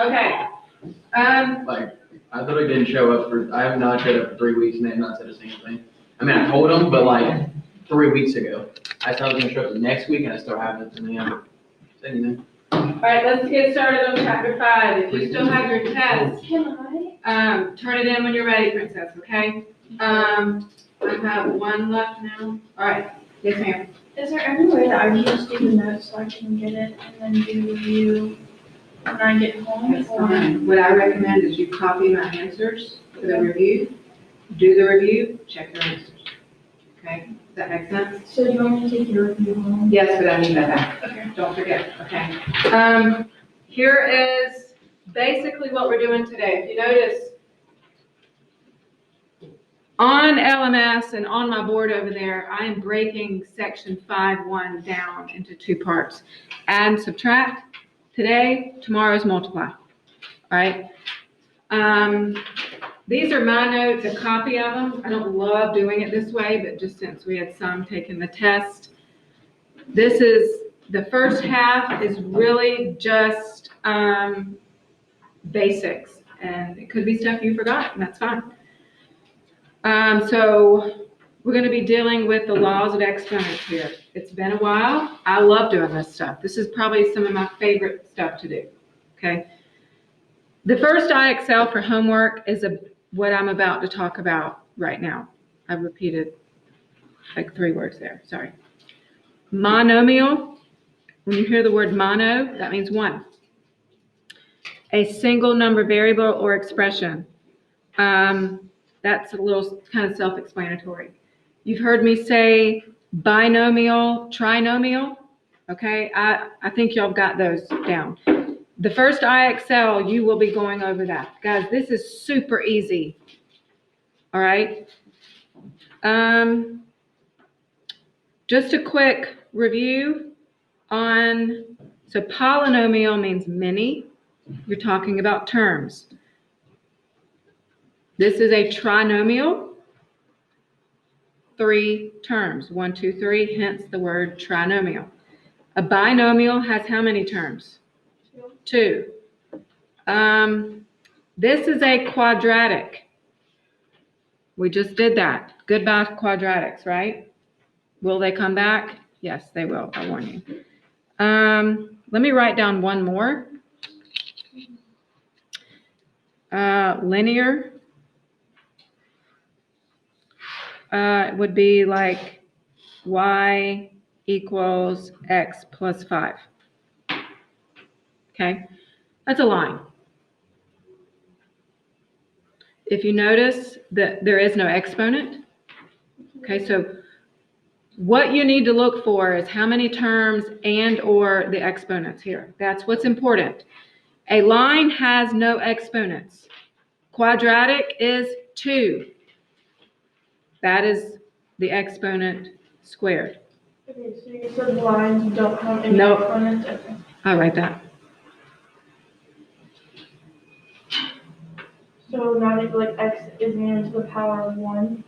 Okay. Like, I thought he didn't show up I have not showed up for 3 weeks and they have not said a single thing. I mean, I told him, but like 3 weeks ago. I thought I was gonna show up next week and I still haven't, and they haven't said anything. All right, let's get started on chapter 5. If you still have your test, turn it in when you're ready, Princess, okay? I have one left now. All right, yes, ma'am. Is there any way that I can just do the notes so I can get it and then do review when I get home? That's fine. What I recommend is you copy my answers for the review, do the review, check your answers. Okay, does that make sense? So you want me to take your review home? Yes, but I need that back. Okay. Don't forget, okay? Here is basically what we're doing today. If you notice, on LMS and on my board over there, I am breaking section 5.1 down into 2 parts. Add and subtract today, tomorrow's multiply. All right? These are my notes, a copy of them. I don't love doing it this way, but just since we had some taking the test, this is, the first half is really just basics, and it could be stuff you forgot, and that's fine. So we're going to be dealing with the laws of exponents here. It's been a while. I love doing this stuff. This is probably some of my favorite stuff to do, okay? The first IXL for homework is what I'm about to talk about right now. I repeated like 3 words there, sorry. Monomial, when you hear the word mono, that means 1. A single number variable or expression. That's a little kind of self-explanatory. You've heard me say binomial, trinomial, okay? I think y'all got those down. The first IXL, you will be going over that. Guys, this is super easy, all right? Just a quick review on, so polynomial means many. You're talking about terms. This is a trinomial, 3 terms, 1, 2, 3, hence the word trinomial. A binomial has how many terms? 2. This is a quadratic. We just did that. Goodbye quadratics, right? Will they come back? Yes, they will, I warn you. Let me write down one more. Linear. Would be like y equals x plus 5. Okay, that's a line. If you notice that there is no exponent, okay, so what you need to look for is how many terms and or the exponents here. That's what's important. A line has no exponents. Quadratic is 2. That is the exponent squared. Okay, so you said lines don't have any Nope. exponents? Okay. I'll write that. So now that like x is near to the power of 1?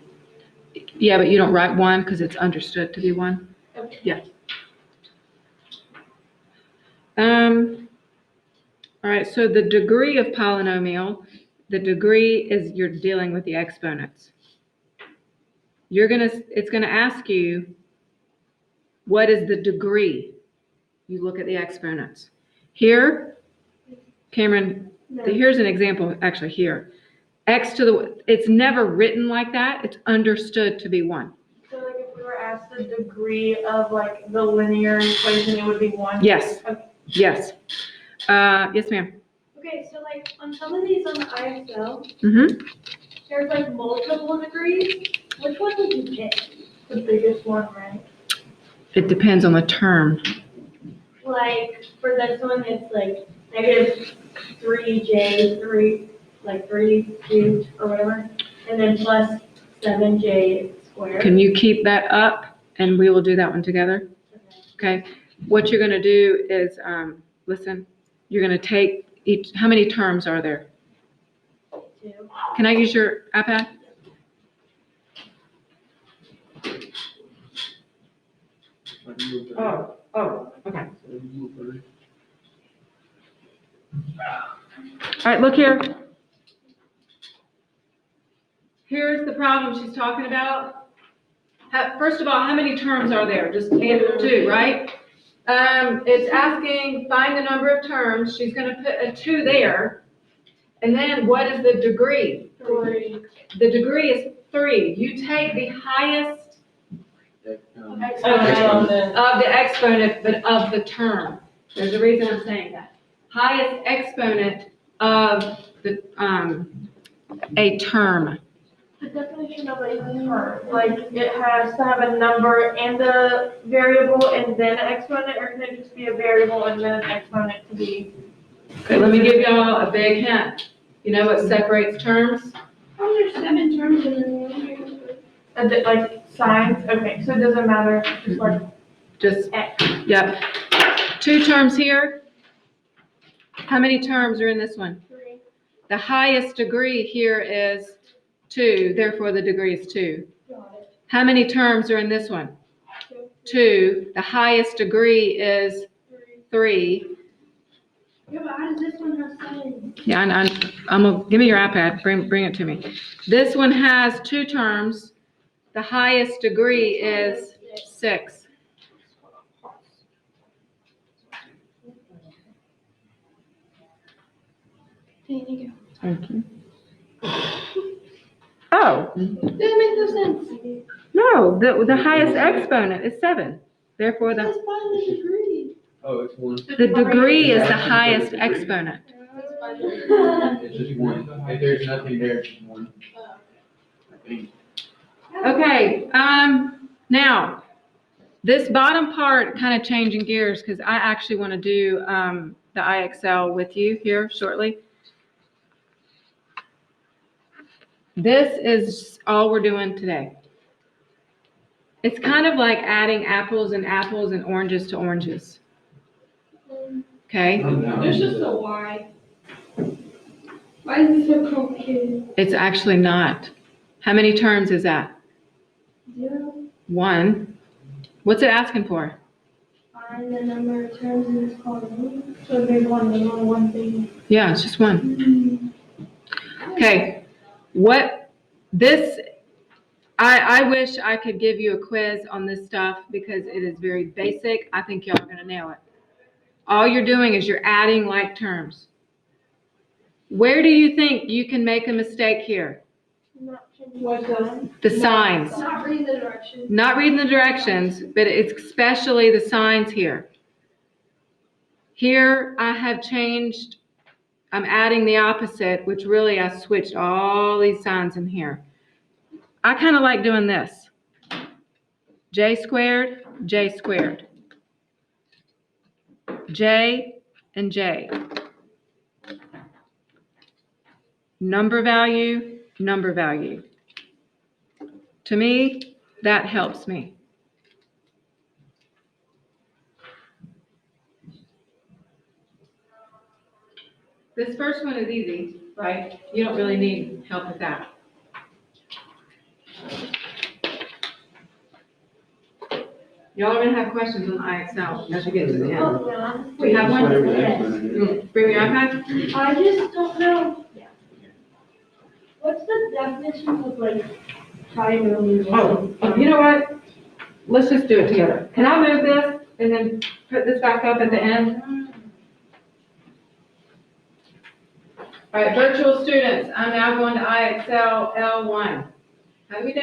Yeah, but you don't write 1 because it's understood to be 1. Okay. Yeah. All right, so the degree of polynomial, the degree is you're dealing with the exponents. It's gonna ask you, what is the degree? You look at the exponents. Here, Cameron, here's an example actually here. X to the, it's never written like that. It's understood to be 1. So like if we were asked the degree of like the linear equation, it would be 1? Yes. Okay. Yes. Yes, ma'am. Okay, so like on some of these on the IXL, Mm-hmm. there's like multiple degrees. Which one would you pick? The biggest one, right? It depends on the term. Like for this one, it's like -3j3, like 3 cubed or whatever, and then plus 7j squared. Can you keep that up and we will do that one together? Okay. What you're going to do is, listen, you're going to take each, how many terms are there? 2. Can I use your iPad? Oh, okay. All right, look here. Here's the problem she's talking about. First of all, how many terms are there? Just two, right? It's asking, find the number of terms. She's gonna put a 2 there. And then what is the degree? 3. The degree is 3. You take the highest Exponent. of the exponent, but of the term. There's a reason I'm saying that. Highest exponent of the, a term. The definition of a term, like it has to have a number and a variable and then an exponent, or can it just be a variable and then an exponent to be? Okay, let me give y'all a big hint. You know what separates terms? Oh, there's 7 terms in there. Like signs, okay, so it doesn't matter, just like Just, X. yep. 2 terms here. How many terms are in this one? 3. The highest degree here is 2, therefore the degree is 2. Got it. How many terms are in this one? 2. 2. The highest degree is 3. Yeah, but how does this one have signs? Yeah, I'm gonna, give me your iPad, bring it to me. This one has 2 terms. The highest degree is 6. There you Thank you. Oh, go. Doesn't make no sense. no, the highest exponent is 7. Therefore, That's the by the degree. Oh, it's 1. degree is the highest exponent. It's just 1. If there's nothing there, it's just 1. I think. Okay, now, this bottom part, kind of changing gears, because I actually want to do the IXL with you here shortly. This is all we're doing today. It's kind of like adding apples and apples and oranges to oranges. Okay? There's just a Y. Why is it so complicated? It's actually not. How many terms is that? 0. 1. What's it asking for? Find the number of terms in this column. So there's only one thing. Yeah, it's just 1. Okay. What this, I wish I could give you a quiz on this stuff because it is very basic. I think y'all are going to nail it. All you're doing is you're adding like terms. Where do you think you can make a mistake here? What's this? The signs. Not reading the directions. Not reading the directions, but it's especially the signs here. Here I have changed, I'm adding the opposite, which really I switched all these signs in here. I kind of like doing this. J squared, J squared. J and J. Number value, number value. To me, that helps me. This first one is easy, right? You don't really need help with that. Y'all are gonna have questions on IXL as we get to the end. Oh, yeah. Do you have one? Whatever the exponent is. Bring your iPad? I just don't know. What's the definition of like trinomial? Oh, you know what? Let's just do it together. Can I move this and then put this back up at the end? All right, virtual students, I'm now going to IXL L1. How do we name